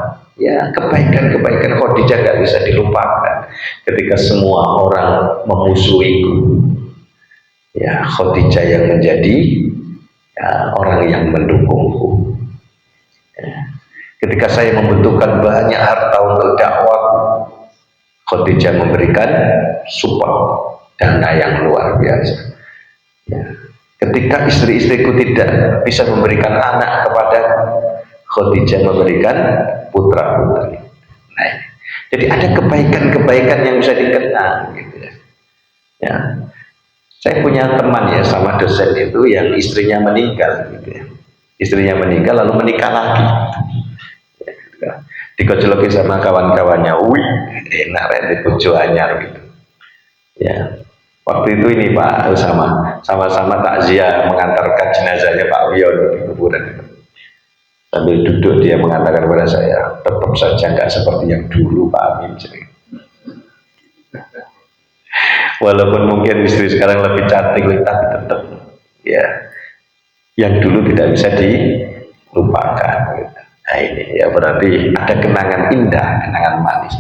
Ya, kebaikan-kebaikan Khadijah gak bisa dilupakan. Ketika semua orang memusuhiku, ya Khadijah yang menjadi orang yang mendukungku. Ya. Ketika saya membutuhkan banyak harta untuk dakwah, Khadijah memberikan support dana yang luar biasa. Ya. Ketika istri-istriku tidak bisa memberikan anak kepada Khadijah, memberikan putra-putri. Nah, jadi ada kebaikan-kebaikan yang bisa dikenang gitu ya. Ya. Saya punya teman ya, sama dosen itu yang istrinya meninggal gitu ya. Istrinya meninggal lalu menikah lagi. Ya, dikojoloki sama kawan-kawannya, wih enak di bojo anyar gitu. Ya. Waktu itu ini Pak sama-sama takziah mengantarkan jenazahnya Pak Wion di kuburan. Sambil duduk dia mengatakan kepada saya, tetap saja nggak seperti yang dulu Pak Amin. Walaupun mungkin istri sekarang lebih cantik, tapi tetap ya yang dulu tidak bisa dilupakan. Nah ini ya berarti ada kenangan indah, kenangan manis.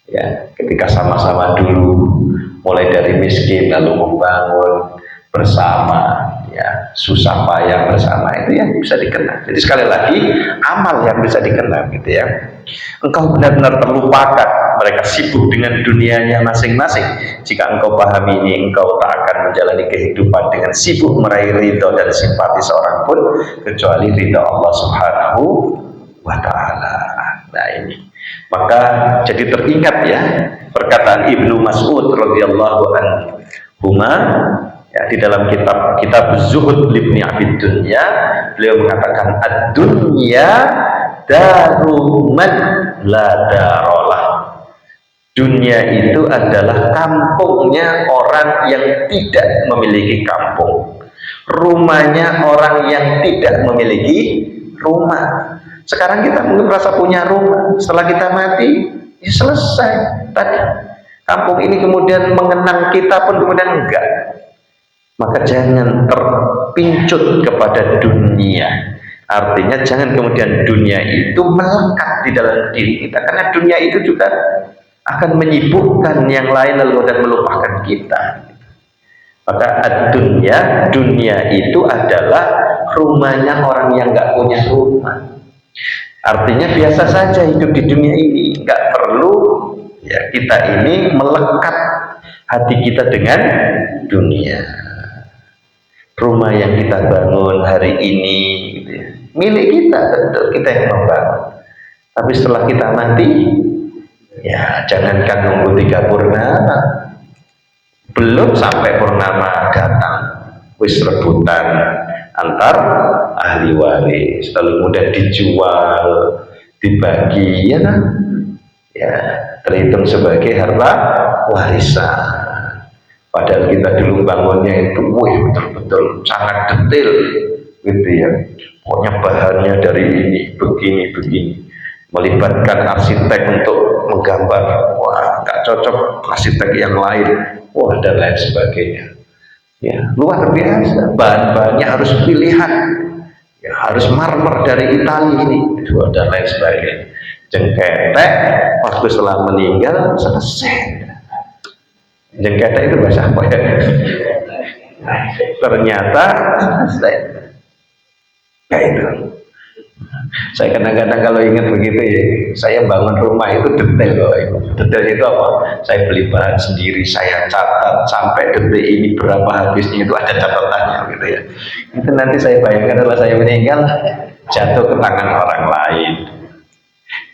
Ya, ketika sama-sama dulu mulai dari miskin lalu membangun bersama, ya susah payah bersama, itu yang bisa dikenang. Jadi sekali lagi amal yang bisa dikenang gitu ya. Engkau benar-benar terlupakan, mereka sibuk dengan dunianya masing-masing. Jika engkau pahami ini, engkau tak akan menjalani kehidupan dengan sibuk meraih ridho dan simpati seorang pun kecuali ridho Allah Subhanahu wa Ta'ala. Nah ini, maka jadi teringat ya perkataan Ibnu Mas'ud radhiyallahu anhu ya, di dalam kitab Zuhud Libni Abid Dunya, beliau mengatakan ad-dunya daruman la darolah. Dunia itu adalah kampungnya orang yang tidak memiliki kampung, rumahnya orang yang tidak memiliki rumah. Sekarang kita mungkin merasa punya rumah, setelah kita mati ya selesai tadi. Kampung ini kemudian mengenang kita pun kemudian enggak. Maka jangan terpincut kepada dunia. Artinya jangan kemudian dunia itu melekat di dalam diri kita, karena dunia itu juga akan menyibukkan yang lain lalu dan melupakan kita. Maka dunia itu adalah rumahnya orang yang nggak punya rumah. Artinya biasa saja hidup di dunia ini, nggak perlu ya kita ini melekat hati kita dengan dunia. Rumah yang kita bangun hari ini gitu ya, milik kita, tentu kita yang membangun. Tapi setelah kita mati, ya jangankan nunggu 3 purnama, belum sampai purnama datang, wis rebutan antar ahli waris, lalu kemudian dijual, dibagi, ya kan? Ya terhitung sebagai harta warisan. Padahal kita dulu bangunnya itu, betul-betul sangat detail, gitu ya. Pokoknya bahannya dari ini, begini, melibatkan arsitek untuk menggambar, wah nggak cocok arsitek yang lain, wah dan lain sebagainya. Ya luar biasa, bahan-bahannya harus pilihan, ya harus marmer dari Italia ini, dan lain sebagainya. Jengketek waktu setelah meninggal selesai. Jengketek itu bahasa apa ya? Ternyata selesai. Kayak itu. Saya kadang-kadang kalau ingat begitu ya, saya bangun rumah itu detail loh. Detail itu apa? Saya beli bahan sendiri, saya catat sampai detik ini berapa habisnya, itu ada catatannya gitu ya. Itu nanti saya bayangkan setelah saya meninggal jatuh ke tangan orang lain.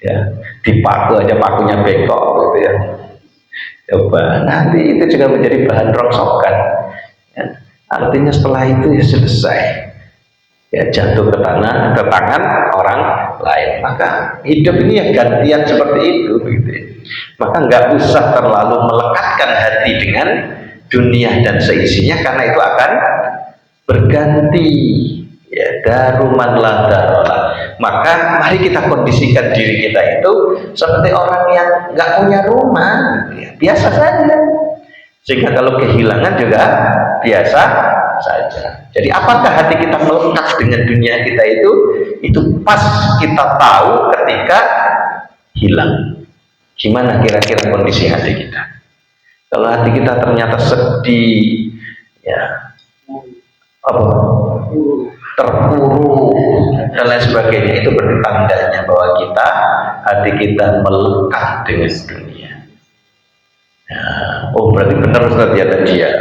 Ya, dipaku aja pakunya bengkok gitu ya. Coba nanti itu juga menjadi bahan rongsokan. Ya, artinya setelah itu ya selesai. Ya jatuh ke tangan orang lain. Maka hidup ini ya gantian seperti itu gitu ya. Maka nggak usah terlalu melekatkan hati dengan dunia dan seisinya, karena itu akan berganti. Ya daruman la darolah. Maka mari kita kondisikan diri kita itu seperti orang yang nggak punya rumah, ya, biasa saja. Sehingga kalau kehilangan juga biasa saja. Jadi apakah hati kita melekat dengan dunia kita itu? Itu pas kita tahu ketika hilang. Gimana kira-kira kondisi hati kita? Kalau hati kita ternyata sedih, ya, apa, terpuruk dan lain sebagainya, itu berarti tandanya bahwa hati kita melekat dengan dunia. Ya, oh berarti benar Ustaz ya tadi ya.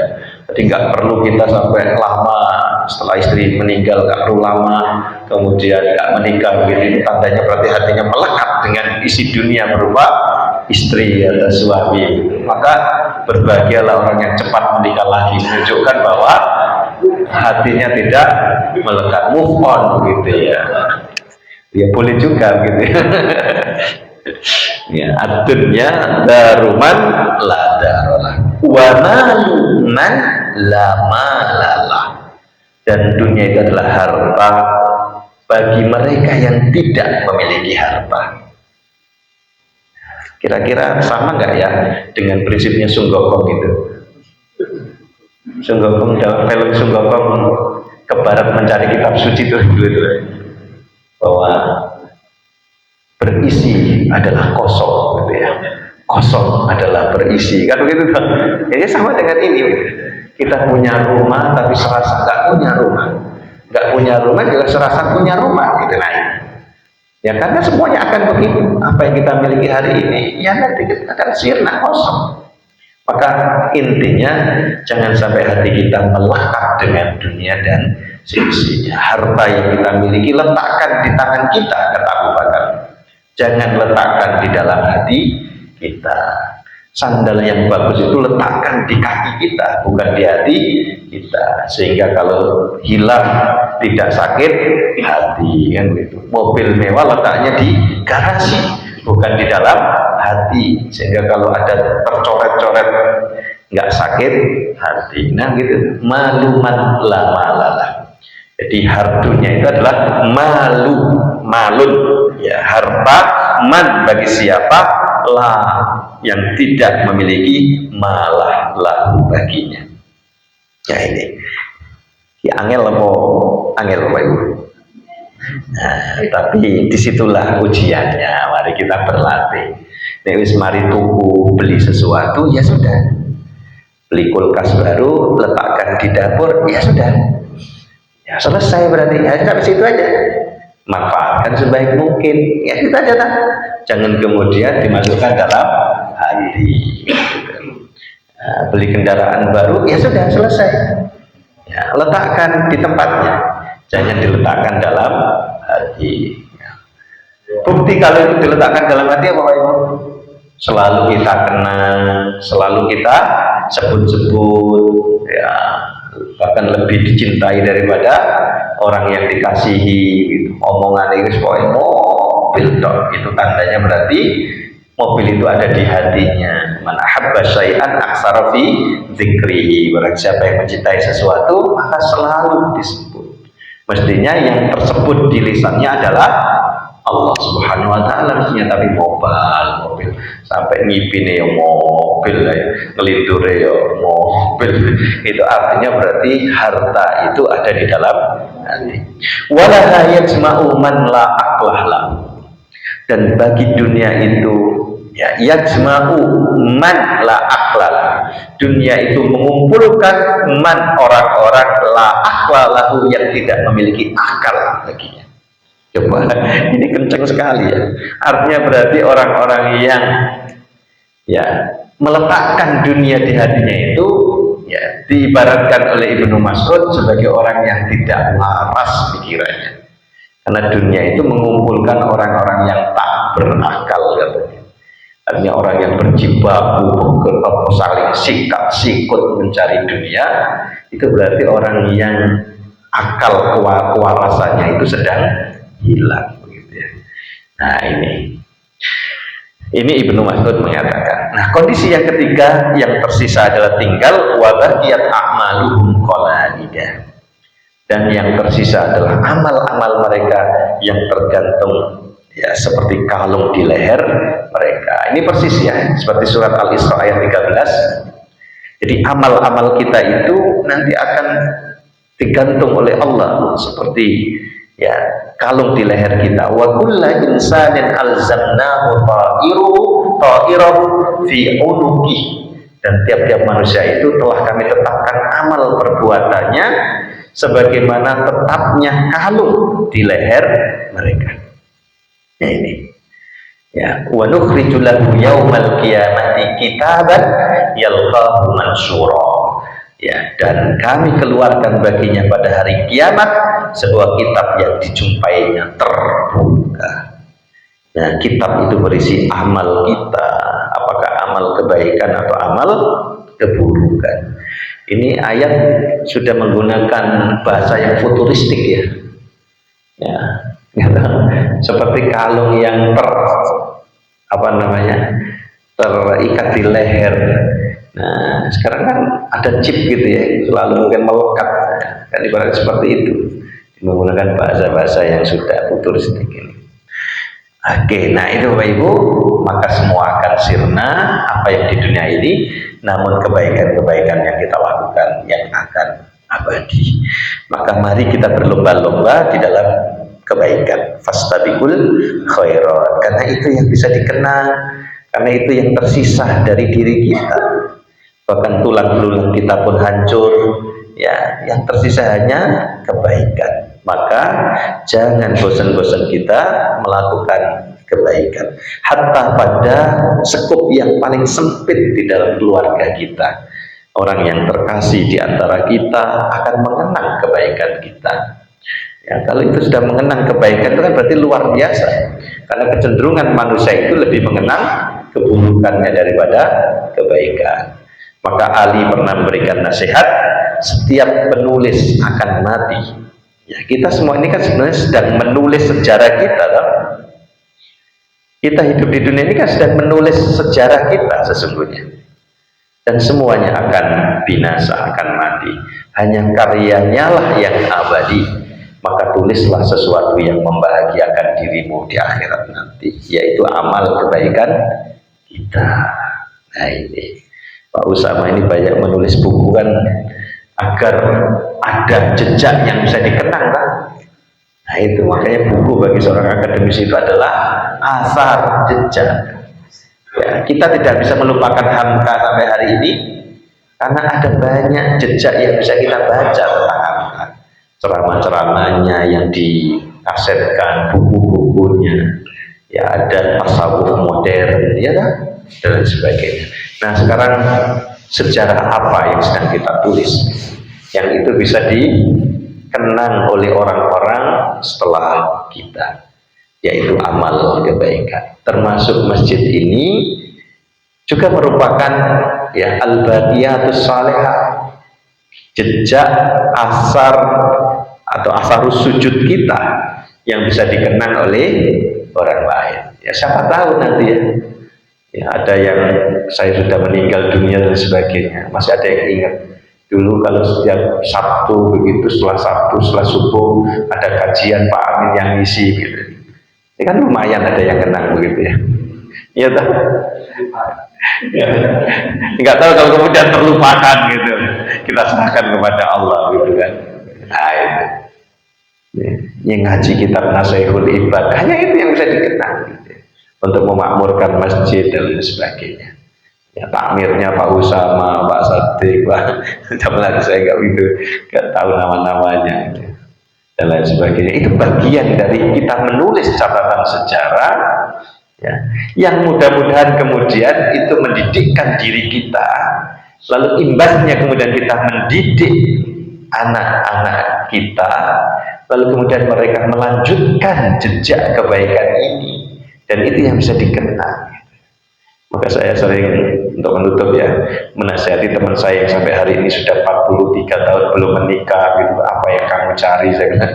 Jadi nggak perlu kita sampai lama setelah istri meninggal, nggak perlu lama kemudian nggak menikah begitu. Tandanya berarti hatinya melekat dengan isi dunia berupa istri atau suami. Maka berbahagialah orang yang cepat menikah lagi, menunjukkan bahwa hatinya tidak melekat, move on gitu ya. Ya boleh juga gitu ya. Ya, ad-dunya daruman la darolah wa maluman la malalah. Dan dunia itu adalah harta bagi mereka yang tidak memiliki harta. Kira-kira sama nggak ya dengan prinsipnya Sung Gokong itu? Sung Gokong dalam film Sung Gokong ke barat mencari kitab suci itu bahwa berisi adalah kosong gitu ya, kosong adalah berisi kan begitu kan. Jadi sama dengan ini, kita punya rumah tapi serasa nggak punya rumah, nggak punya rumah juga serasa punya rumah gitu. Nah ya karena semuanya akan begitu. Apa yang kita miliki hari ini ya nanti kita akan sirna kosong. Maka intinya jangan sampai hati kita melekat dengan dunia dan seisinya. Harta yang kita miliki letakkan di tangan kita, kata Abu Bakar. Jangan letakkan di dalam hati kita. Sandal yang bagus itu letakkan di kaki kita, bukan di hati kita. Sehingga kalau hilang tidak sakit hati kan gitu. Mobil mewah letaknya di garasi, bukan di dalam hati. Sehingga kalau ada tercoret-coret nggak sakit hati. Nah gitu. Maluman lama. Jadi hartunya itu adalah malun ya, harta man bagi siapa lah yang tidak memiliki malah lahu baginya. Ya ini angel apa ibu? Nah, tapi disitulah ujiannya. Mari kita berlatih. Nek wis mari tuku beli sesuatu ya sudah, beli kulkas baru letakkan di dapur ya sudah. Ya selesai berarti ya sampai situ aja. Manfaatkan sebaik mungkin. Ya itu aja tak. Jangan kemudian dimasukkan dalam hati. Nah, beli kendaraan baru ya sudah selesai. Ya, letakkan di tempatnya. Jangan diletakkan dalam hati. Bukti kalau itu diletakkan dalam hati apa Pak Ibu? Selalu kita kenang, selalu kita sebut-sebut ya. Bahkan lebih dicintai daripada orang yang dikasihi gitu. Omongan itu pokoknya mobil dong, itu tandanya berarti mobil itu ada di hatinya. Man ahabba syai'an aksara fi dzikrihi. Barang siapa yang mencintai sesuatu maka selalu disebut. Mestinya yang tersebut di lisannya adalah Allah Subhanahu wa taala, mestinya, tapi mobil sampai ngipine ya mobil ya, ngelindure ya mobil. Itu artinya berarti harta itu ada di dalam hati. Wala yajma'u man la aqlah lahu. Dan bagi dunia itu ya yajma'u man la aqlah. Dunia itu mengumpulkan man orang-orang la aqlah lahu yang tidak memiliki akal baginya. Coba, ini kencang sekali ya. Artinya berarti orang-orang yang ya meletakkan dunia di hatinya itu ya diibaratkan oleh Ibnu Mas'ud sebagai orang yang tidak waras pikirannya. Karena dunia itu mengumpulkan orang-orang yang tak berakal katanya. Artinya orang yang berjibaku, saling sikat sikut mencari dunia, itu berarti orang yang akal kewarasannya itu sedang hilang begitu ya. Nah ini Ibnu Mas'ud mengatakan. Nah kondisi yang ketiga yang tersisa adalah tinggal wabaqiyat a'maluhum qalaidah. Dan yang tersisa adalah amal-amal mereka yang tergantung ya seperti kalung di leher mereka. Ini persis ya seperti surat Al-Isra ayat 13. Jadi amal-amal kita itu nanti akan digantung oleh Allah seperti ya kalung di leher kita. Wa kullu insanin alzamnahu ta'irahu fi unuqi, dan tiap-tiap manusia itu telah kami tetapkan amal perbuatannya sebagaimana tetapnya kalung di leher mereka. Ya ini. Ya, wa nukhriju lahu yaumal qiyamati kitaban yalqahu mansyura. Ya, dan kami keluarkan baginya pada hari kiamat sebuah kitab yang dijumpainya terbuka. Nah, kitab itu berisi amal kita, apakah amal kebaikan atau amal keburukan. Ini ayat sudah menggunakan bahasa yang futuristik ya. Ya, seperti kalung yang terikat di leher. Nah, sekarang kan ada chip gitu ya, selalu mungkin melekat, kan ibarat seperti itu, menggunakan bahasa-bahasa yang sudah futuristik ini. Oke, nah itu Bapak Ibu, maka semua akan sirna apa yang di dunia ini, namun kebaikan-kebaikan yang kita lakukan yang akan abadi. Maka mari kita berlomba-lomba di dalam kebaikan, fastabiqul khairat, karena itu yang bisa dikenang, karena itu yang tersisa dari diri kita. Bahkan tulang belulang kita pun hancur, ya, yang tersisa hanya kebaikan. Maka jangan bosan-bosan kita melakukan kebaikan, hatta pada sekup yang paling sempit di dalam keluarga kita. Orang yang terkasih di antara kita akan mengenang kebaikan kita. Ya, kalau itu sudah mengenang kebaikan itu kan berarti luar biasa, karena kecenderungan manusia itu lebih mengenang keburukannya daripada kebaikan. Maka Ali pernah memberikan nasihat, setiap penulis akan mati. Ya, kita semua ini kan sebenarnya sedang menulis sejarah kita, kan? Kita hidup di dunia ini kan sedang menulis sejarah kita sesungguhnya, dan semuanya akan binasa, akan mati. Hanya karyanya lah yang abadi. Maka tulislah sesuatu yang membahagiakan dirimu di akhirat nanti, yaitu amal kebaikan kita. Nah ini Pak Usama ini banyak menulis buku kan, agar ada jejak yang bisa dikenang kan. Nah itu makanya buku bagi seorang akademisi itu adalah asar jejak. Ya, kita tidak bisa melupakan Hamka sampai hari ini karena ada banyak jejak yang bisa kita baca tentang Hamka, ceramah-ceramahnya yang dikasetkan, buku-bukunya, ya ada tasawuf modern, ya kan, dan sebagainya. Nah sekarang sejarah apa yang sedang kita tulis yang itu bisa dikenang oleh orang-orang setelah kita, yaitu amal kebaikan. Termasuk masjid ini juga merupakan ya al-baqiyatus salihah, jejak asar atau asarus sujud kita yang bisa dikenang oleh orang lain. Ya siapa tahu nanti ya ada yang saya sudah meninggal dunia dan sebagainya, masih ada yang ingat dulu kalau setiap Sabtu begitu, setelah subuh ada kajian Pak Amin yang ngisi gitu. Ini kan lumayan ada yang kenang begitu ya. Iya tahu. Ya. Nggak tahu kalau kemudian terlupakan gitu, kita serahkan kepada Allah gitu kan. Nah itu yang ngaji kitab Nasihatul Ibad, hanya itu yang bisa dikenang gitu, untuk memakmurkan masjid dan lain sebagainya. Ya takmirnya Pak Usama, Pak Sadik, Pak Jamal, saya nggak tahu nama-namanya gitu, dan lain sebagainya. Itu bagian dari kita menulis catatan sejarah, ya, yang mudah-mudahan kemudian itu mendidikkan diri kita, lalu imbasnya kemudian kita mendidik anak-anak kita, lalu kemudian mereka melanjutkan jejak kebaikan ini, dan itu yang bisa dikenang. Maka saya sering untuk menutup ya, menasihati teman saya yang sampai hari ini sudah 43 tahun belum menikah gitu, apa yang kamu cari, saya bilang.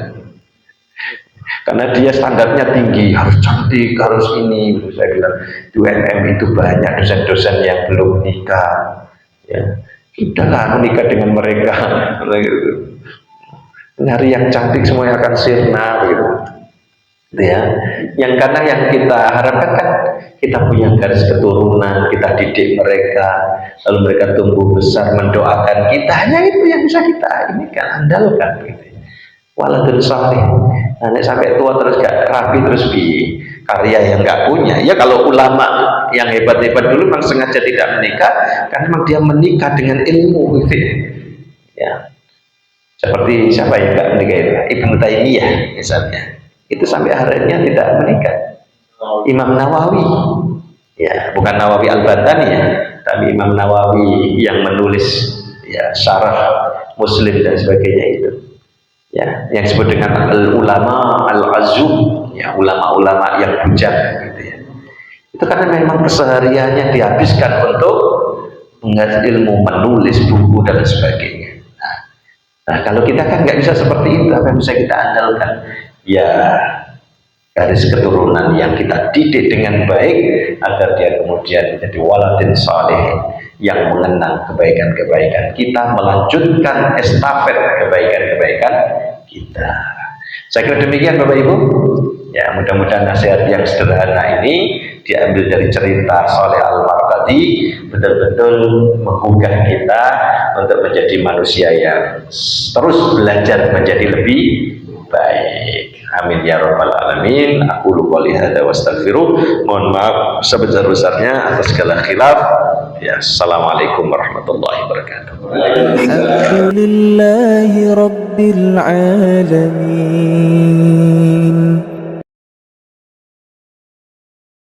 Karena dia standarnya tinggi, harus cantik, harus ini, saya bilang. Di UNM itu banyak dosen-dosen yang belum menikah, ya sudahlah menikah dengan mereka. Nyari yang cantik semuanya akan sirna gitu. Ya, yang karena yang kita harapkan kan kita punya garis keturunan, kita didik mereka, lalu mereka tumbuh besar mendoakan kita, hanya itu yang bisa kita ini kan andalkan gitu. Waladun salih. Nah, sampai tua terus gak rapi terus karya yang gak punya. Ya kalau ulama yang hebat-hebat dulu memang sengaja tidak menikah karena memang dia menikah dengan ilmu gitu. Ya. Seperti siapa yang gak menikah itu? Ibnu Taimiyah misalnya. Itu sampai harinya tidak menikah. Imam Nawawi, ya bukan Nawawi Al-Bantani ya, tapi Imam Nawawi yang menulis ya syarah Muslim dan sebagainya itu, ya yang disebut dengan al-ulama al-azum, ya ulama-ulama yang bujang gitu ya. Itu karena memang kesehariannya dihabiskan untuk mengajar ilmu, menulis buku dan sebagainya. Nah kalau kita kan nggak bisa seperti itu, apa yang bisa kita andalkan? Ya garis keturunan yang kita didik dengan baik agar dia kemudian menjadi waladin saleh yang mengenang kebaikan-kebaikan kita, melanjutkan estafet kebaikan-kebaikan kita. Saya kira demikian Bapak Ibu. Ya mudah-mudahan nasihat yang sederhana ini diambil dari cerita Saleh Al-Marqadi betul-betul menggugah kita untuk menjadi manusia yang terus belajar menjadi lebih baik. Amin ya rabbal alamin. Aku qouli hadza wa astaghfiruh. Mohon maaf sebesar-besarnya atas segala khilaf. Ya, assalamualaikum warahmatullahi wabarakatuh. Alhamdulillahi rabbil alamin.